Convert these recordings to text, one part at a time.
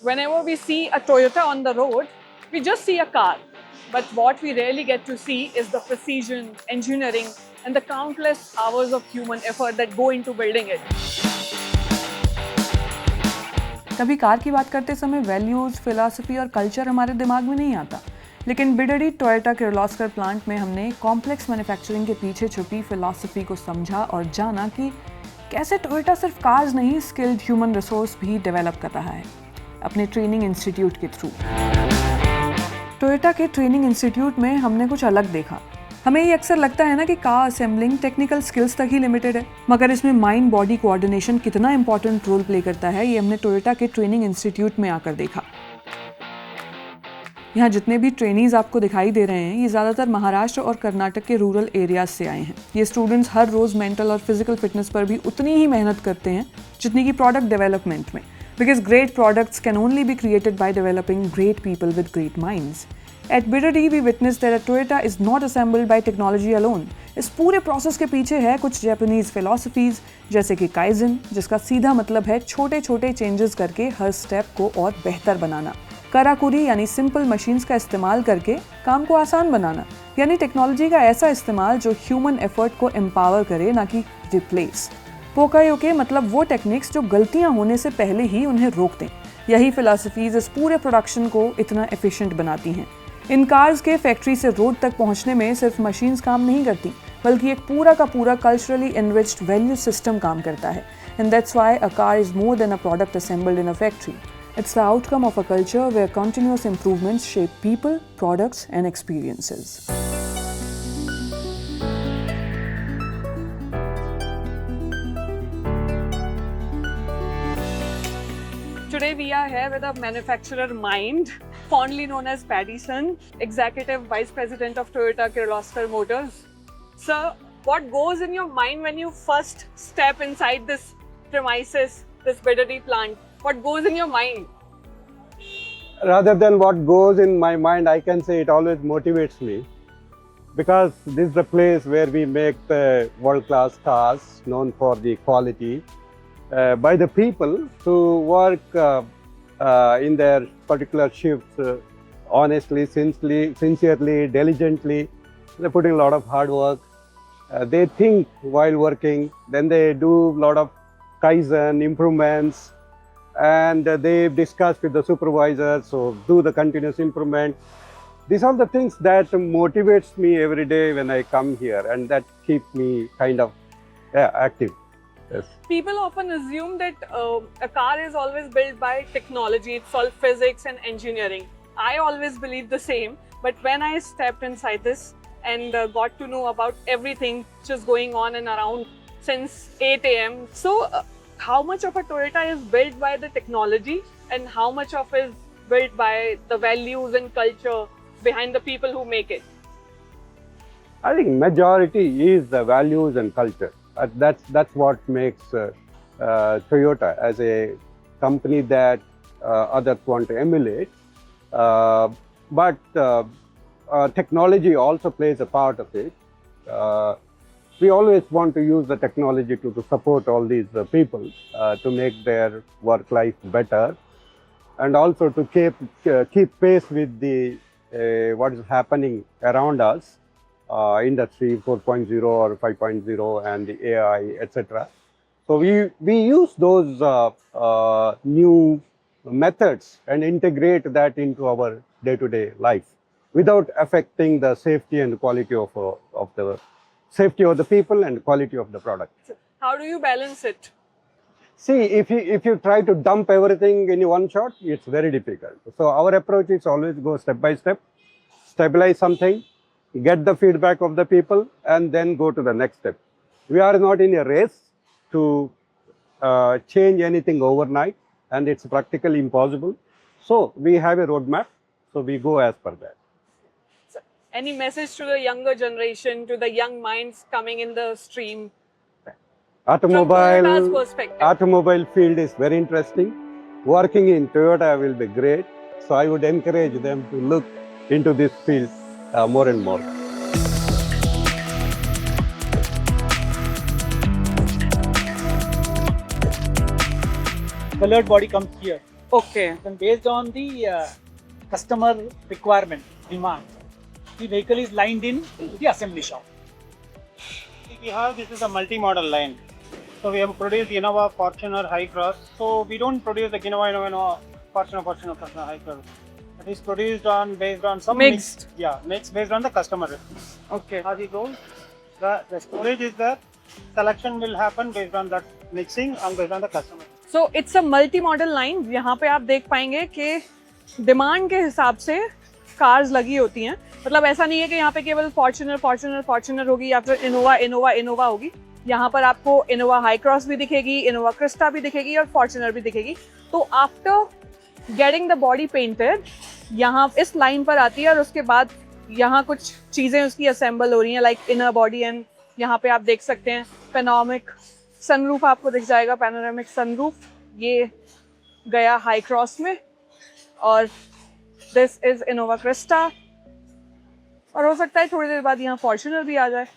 Whenever we see a Toyota on the road, we just see a car. But what we rarely get to see is the precision, engineering, and the countless hours of human effort that go into building it. कभी car की बात करते समय values, philosophy और culture हमारे दिमाग में नहीं आता, लेकिन बिडरी टोयोटा किर्लोस्कर प्लांट में हमने कॉम्प्लेक्स मैन्युफैक्चरिंग के पीछे छुपी फिलॉसफी को समझा और जाना कि कैसे टोयोटा सिर्फ कार्स नहीं, स्किल्ड ह्यूमन रिसोर्स भी डेवलप कर रहा है अपने ट्रेनिंग इंस्टीट्यूट के थ्रू। टोयोटा के ट्रेनिंग इंस्टीट्यूट में हमने कुछ अलग देखा। हमें ये अक्सर लगता है ना कि कार असेंबलिंग टेक्निकल स्किल्स तक ही लिमिटेड है, मगर इसमें माइंड बॉडी कोऑर्डिनेशन कितना इंपॉर्टेंट रोल प्ले करता है, ये हमने टोयोटा के ट्रेनिंग इंस्टीट्यूट में आकर देखा। यहाँ जितने भी ट्रेनीज आपको दिखाई दे रहे हैं, ये ज़्यादातर महाराष्ट्र और कर्नाटक के रूरल एरियाज से आए हैं। ये स्टूडेंट्स हर रोज़ मेंटल और फिजिकल फिटनेस पर भी उतनी ही मेहनत करते हैं जितनी की प्रोडक्ट डेवलपमेंट में, because great products can only be created by developing great people with great minds. At Bidadi, we witnessed that a Toyota is not assembled by technology alone. इस पूरे प्रोसेस के पीछे है कुछ जापानीज फिलॉसफीज, जैसे कि kaizen, जिसका सीधा मतलब है छोटे छोटे चेंजेस करके हर स्टेप को और बेहतर बनाना। कराकुरी यानी सिंपल मशीन्स का इस्तेमाल करके काम को आसान बनाना, यानी टेक्नोलॉजी का ऐसा इस्तेमाल जो ह्यूमन एफर्ट को एम्पावर करे, ना कि रिप्लेस। पोकायोके मतलब वो टेक्निक्स जो गलतियां होने से पहले ही उन्हें रोक दें। यही फिलॉसफीज इस पूरे प्रोडक्शन को इतना एफिशिएंट बनाती हैं। इन कार्स के फैक्ट्री से रोड तक पहुंचने में सिर्फ मशीन्स काम नहीं करती, बल्कि एक पूरा का पूरा कल्चरली एनरिच्ड वैल्यू सिस्टम काम करता है। And that's why a car is more than a product assembled in a factory. It's the outcome of a culture where continuous improvements shape people, products and experiences. Today we are here with a manufacturer mind, fondly known as Paddison, Executive Vice President of Toyota Kirloskar Motors. Sir, what goes in your mind when you first step inside this premises, this Bidadi plant? What goes in your mind? Rather than what goes in my mind, I can say it always motivates me, because this is the place where we make the world-class cars known for the quality by the people who work in their particular shifts honestly, sincerely, diligently. They're putting a lot of hard work. They think while working, then they do a lot of Kaizen improvements, and they discuss with the supervisors, so do the continuous improvement. These are the things that motivates me every day when I come here, and that keep me kind of active. Yes. People often assume that a car is always built by technology, it's all physics and engineering. I always believed the same, but when I stepped inside this and got to know about everything which is going on and around since 8 a.m. So, how much of a Toyota is built by the technology and how much of it is built by the values and culture behind the people who make it? I think majority is the values and culture. That's what makes Toyota as a company that others want to emulate. But technology also plays a part of it. We always want to use the technology to support all these people to make their work life better, and also to keep pace with the what is happening around us. Industry 4.0 or 5.0 and the AI, etc. So we use those new methods and integrate that into our day-to-day life without affecting the safety and quality of the safety of the people and quality of the product. How do you balance it? See, if you try to dump everything in one shot, it's very difficult. So our approach is always go step by step, stabilize something, get the feedback of the people, and then go to the next step. We are not in a race to change anything overnight, and it's practically impossible. So we have a roadmap, so we go as per that. So, any message to the younger generation, to the young minds coming in the stream? From Toyota's perspective. Automobile field is very interesting. Working in Toyota will be great. So I would encourage them to look into this field more and more. Colored body comes here. Okay. Then based on the customer requirement, demand, the vehicle is lined in the assembly shop. This is a multi-model line. So we have produced Innova, Fortuner, High Cross. So we don't produce the Innova, Fortuner, High Cross. It is produced based on some Mixed. Mixed based on the customer. Okay. As it goes, the storage is there. Selection will happen based on that mixing and based on the customer. So it's a multi-model line. यहाँ पे आप देख पाएंगे कि demand के हिसाब से cars लगी होती हैं. मतलब ऐसा नहीं है कि यहाँ पे केवल फॉर्च्यूनर होगी या फिर इनोवा होगी. यहाँ पर आपको इनोवा हाई क्रॉस भी दिखेगी, इनोवा क्रिस्टा भी दिखेगी और फॉर्च्यूनर भी दिखेगी. तो after getting the body painted यहाँ इस लाइन पर आती है और उसके बाद यहाँ कुछ चीज़ें उसकी असेंबल हो रही हैं, लाइक इनर बॉडी. एंड यहाँ पे आप देख सकते हैं पैनोरामिक सनरूफ आपको दिख जाएगा. पैनोरामिक सनरूफ ये गया हाई क्रॉस में और दिस इज इनोवा क्रिस्टा. और हो सकता है थोड़ी देर बाद यहाँ फॉर्च्यूनर भी आ जाए.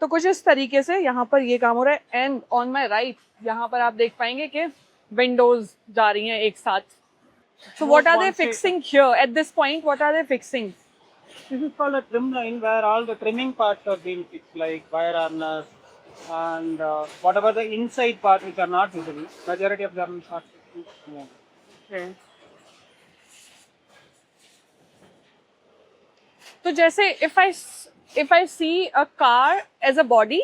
तो कुछ इस तरीके से यहाँ पर ये काम हो रहा है. एंड ऑन माई राइट यहाँ पर आप देख पाएंगे कि विंडोज जा रही हैं एक साथ. So what are they fixing here at this point? What are they fixing? This is called a trim line where all the trimming parts are being fixed, like wire harness and whatever the inside part which are not visible. Majority of them are fixed. Okay. तो जैसे if I see a car as a body,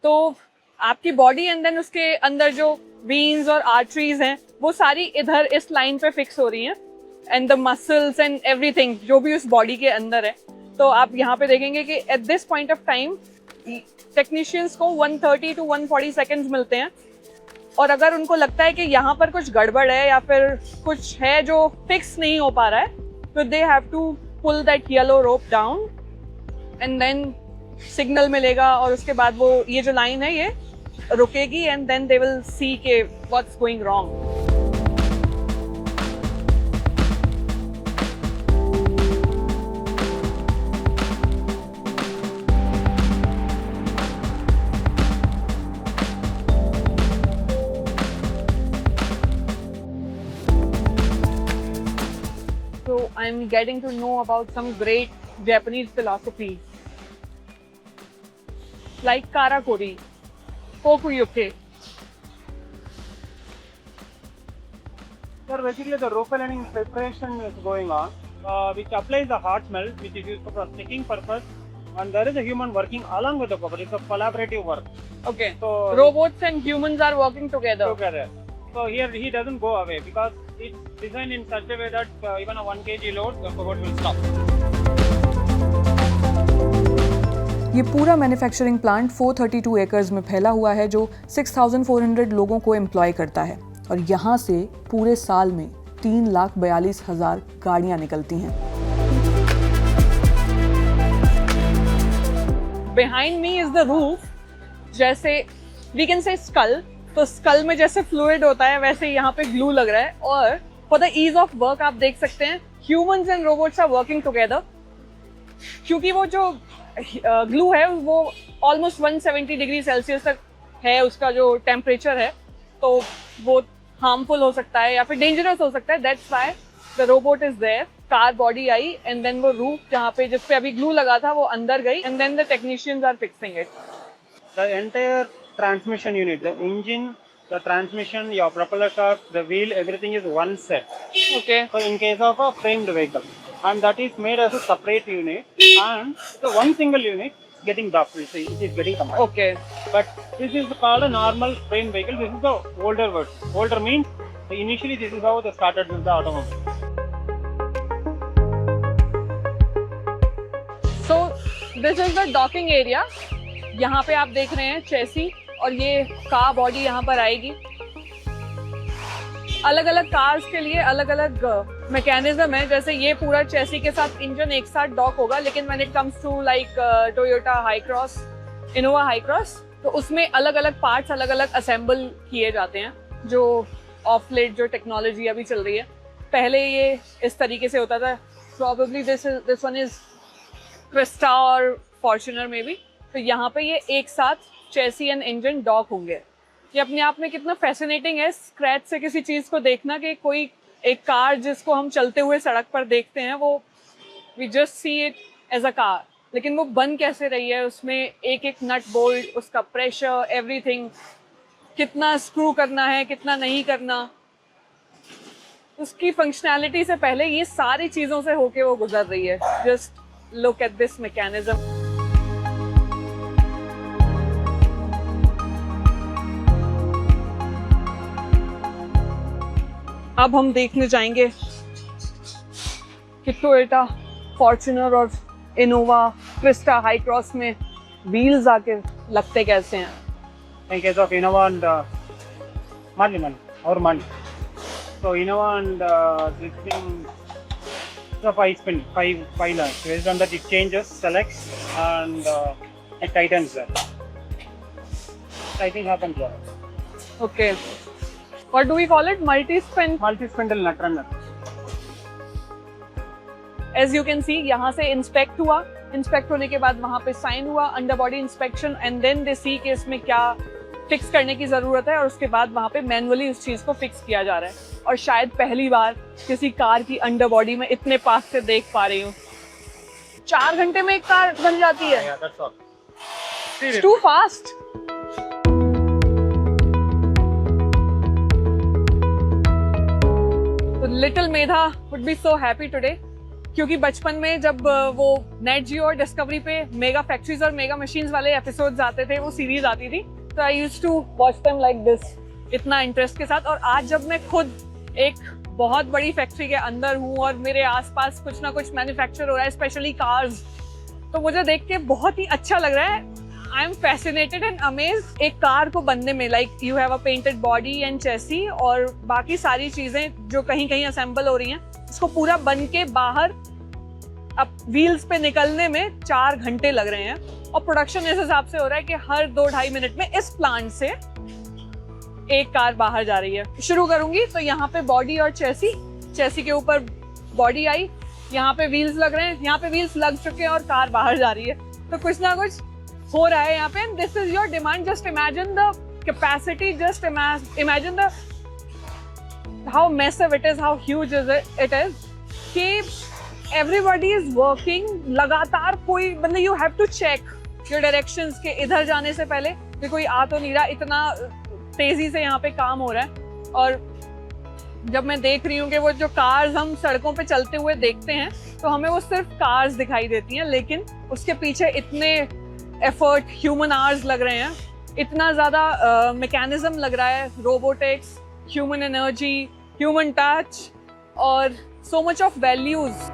तो आपकी body and then उसके अंदर जो veins और arteries हैं वो सारी इधर इस लाइन पे फिक्स हो रही हैं. And the muscles and everything जो भी उस बॉडी के अंदर है. तो आप यहाँ पे देखेंगे कि at this point of time technicians को 130 to 140 सेकेंड्स मिलते हैं. और अगर उनको लगता है कि यहाँ पर कुछ गड़बड़ है या फिर कुछ है जो फिक्स नहीं हो पा रहा है, तो they have to pull that yellow rope down and then signal मिलेगा और उसके बाद वो ये जो लाइन है ये रुकेगी and then they will see के what's going wrong. So I'm getting to know about some great Japanese philosophy like Karakuri, Kokuyuke. So basically the rope lining preparation is going on, which applies the hot melt, which is used for sticking purpose, and there is a human working along with the copper. It's a collaborative work. Okay. So Robots and humans are working together. So here he doesn't go away because it's designed in such a way that even a 1 kg load, the robot will stop. ये पूरा manufacturing plant 432 acres में फैला हुआ है जो 6,400 लोगों को employ करता है. और यहाँ से पूरे साल में 3,42,000 गाड़ियाँ निकलती हैं. Behind me is the roof. जैसे we can say skull. तो स्कल में जैसे फ्लूइड होता है वैसे यहाँ पे ग्लू लग रहा है. और for the ease of work आप देख सकते हैं humans and robots are working together. क्योंकि वो जो ग्लू है वो ऑलमोस्ट 170 डिग्री सेल्सियस तक है उसका जो टेम्परेचर है. तो वो हार्मफुल हो सकता है या फिर डेंजरस हो सकता है. That's why the robot is there. Car body आई एंड देन वो रूफ जहाँ पे जिस पे अभी ग्लू लगा था वो अंदर गई and then the technicians are fixing it. The entire transmission unit, the engine, the transmission, your propeller shaft, the wheel, everything is one set. Okay. So in case of a framed vehicle, and that is made as a separate unit, and the one single unit getting docked, so it is getting combined. Okay. But this is called a normal frame vehicle. This is the older word. Older means initially this is how they started with the automobile. So this is the docking area. यहाँ पे आप देख रहे हैं चेसी और ये car body यहाँ पर आएगी. अलग अलग कार्स के लिए अलग अलग मैकेनिज्म है. जैसे ये पूरा चेसी के साथ इंजन एक साथ डॉक होगा, लेकिन when it comes to like Toyota Hycross, Innova Hycross, तो उसमें अलग अलग पार्ट्स अलग अलग असेंबल किए जाते हैं. जो ऑफ लेट जो टेक्नोलॉजी अभी चल रही है, पहले ये इस तरीके से होता था. Probably this one is Crysta और फॉर्च्यूनर में भी. तो यहाँ पे ये एक साथ चेसी एंड इंजन डॉक होंगे. ये अपने आप में कितना फैसिनेटिंग है स्क्रैच से किसी चीज़ को देखना कि कोई एक कार जिसको हम चलते हुए सड़क पर देखते हैं वो we just see it as a car, लेकिन वो बन कैसे रही है, उसमें एक एक नट बोल्ट, उसका प्रेशर, एवरीथिंग, कितना स्क्रू करना है कितना नहीं करना, उसकी फंक्शनैलिटी से पहले ये सारी चीज़ों से होके वो गुजर रही है। Just look at this mechanism. अब हम देखने जाएंगे कि टोयोटा फॉर्च्यूनर और इनोवा क्रिस्टा हाई क्रॉस में व्हील्स आके लगते कैसे हैं। In case of Innova and Mali, or Mali. So Innova and this thing, the 5 lines. Based on that, it changes, selects, and it tightens that. I think happens there. Okay. What do we call it? Multi-spindle nut runner. As you can see, यहाँ से inspect हुआ, inspect होने के बाद वहाँ पे sign हुआ, under body inspection, and then they see कि इसमें क्या फिक्स करने की ज़रूरत है, और उसके बाद वहाँ पे मैनुअली उस चीज़ को फिक्स किया जा रहा है। और शायद पहली बार किसी कार की अंडर बॉडी में इतने पास से देख पा रही हूँ। 4 घंटे में एक कार बन जाती है। Yeah, that's all. It's too fast. तो little Medha would be so happy today, क्योंकि बचपन में जब वो नेट जियो और डिस्कवरी पे मेगा फैक्ट्रीज और मेगा मशीन्स वाले एपिसोड्स आते थे, वो सीरीज आती थी, तो I used to watch them like this, इतना इंटरेस्ट के साथ। और आज जब मैं खुद एक बहुत बड़ी फैक्ट्री के अंदर हूँ और मेरे आसपास कुछ ना कुछ मैन्युफैक्चर हो रहा है, स्पेशली कार्स, तो मुझे देख के बहुत ही अच्छा लग रहा है। I am fascinated and amazed एक कार को बनने में। Like you have a painted body and chassis और बाकी सारी चीजें जो कहीं कहीं असेंबल हो रही हैं, इसको पूरा बन के बाहर अब व्हील्स पे निकलने में 4 घंटे लग रहे हैं। और प्रोडक्शन इस हिसाब से हो रहा है कि हर 2-2.5 मिनट में इस प्लांट से एक कार बाहर जा रही है। शुरू करूंगी तो यहाँ पे बॉडी और चेसी के ऊपर बॉडी आई, यहाँ पे व्हील्स लग रहे हैं, यहाँ पे व्हील्स लग चुके हैं और कार बाहर जा रही है। तो कुछ ना कुछ हो रहा है यहाँ पे। This is your demand. Just imagine the capacity, just imagine the how massive it is, how huge it is कि एवरीबॉडी इज वर्किंग लगातार। कोई मतलब you have to check your directions के इधर जाने से पहले कि कोई आ तो नहीं रहा, इतना तेजी से यहाँ पे काम हो रहा है। और जब मैं देख रही हूँ कि वो जो कार्स हम सड़कों पे चलते हुए देखते हैं तो हमें वो सिर्फ कार्स दिखाई देती हैं, लेकिन उसके पीछे इतने एफर्ट, ह्यूमन आवर्स लग रहे हैं, इतना ज़्यादा मैकेनिज्म लग रहा है, robotics, human energy, human touch और so much of values.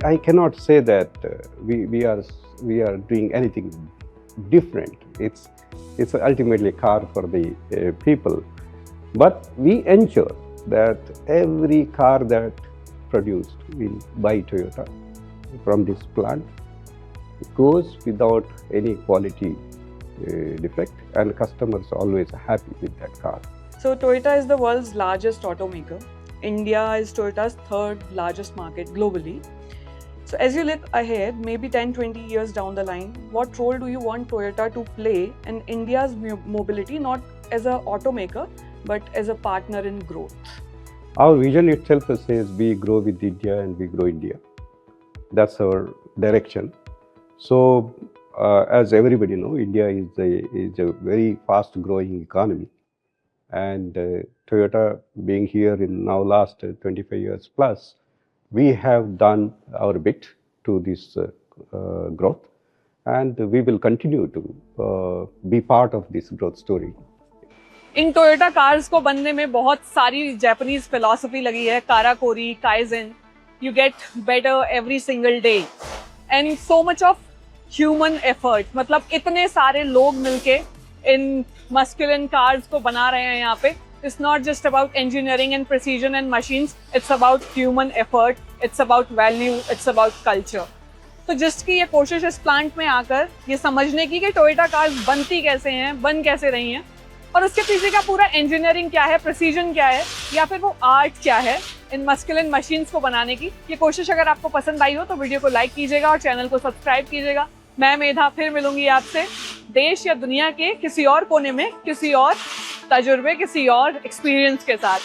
I cannot say that we are doing anything different. It's ultimately a car for the people, but we ensure that every car that produced by Toyota from this plant goes without any quality defect, and customers are always happy with that car. So Toyota is the world's largest automaker. India is Toyota's 3rd largest market globally. So as you look ahead, maybe 10-20 years down the line, what role do you want Toyota to play in India's mobility, not as an automaker, but as a partner in growth? Our vision itself says we grow with India and we grow India. That's our direction. So as everybody knows, India is a very fast growing economy. And Toyota being here in now last 25 years plus, we have done our bit to this growth, and we will continue to be part of this growth story. इन Toyota cars को बनने में बहुत सारी Japanese philosophy लगी है, काराकोरी, काइजन, you get better every single day and so much of human effort. मतलब इतने सारे लोग मिलके इन मस्कुलिन कार्स को बना रहे हैं यहाँ पे। It's not just about engineering and precision and machines, it's about human effort, it's about value, it's about culture. तो जिसकी ये कोशिश इस प्लांट में आकर ये समझने की कि टोयोटा कार्स बनती कैसे हैं, बन कैसे रही हैं, और उसके पीछे का पूरा इंजीनियरिंग क्या है, प्रिसीजन क्या है, या फिर वो आर्ट क्या है इन मस्कुलिन मशीन्स को बनाने की, ये कोशिश अगर आपको पसंद आई हो तो वीडियो को लाइक कीजिएगा और चैनल को सब्सक्राइब कीजिएगा। मैं मेधा फिर मिलूंगी आपसे देश या दुनिया के किसी और कोने में किसी और तजुर्बे किसी और एक्सपीरियंस के साथ।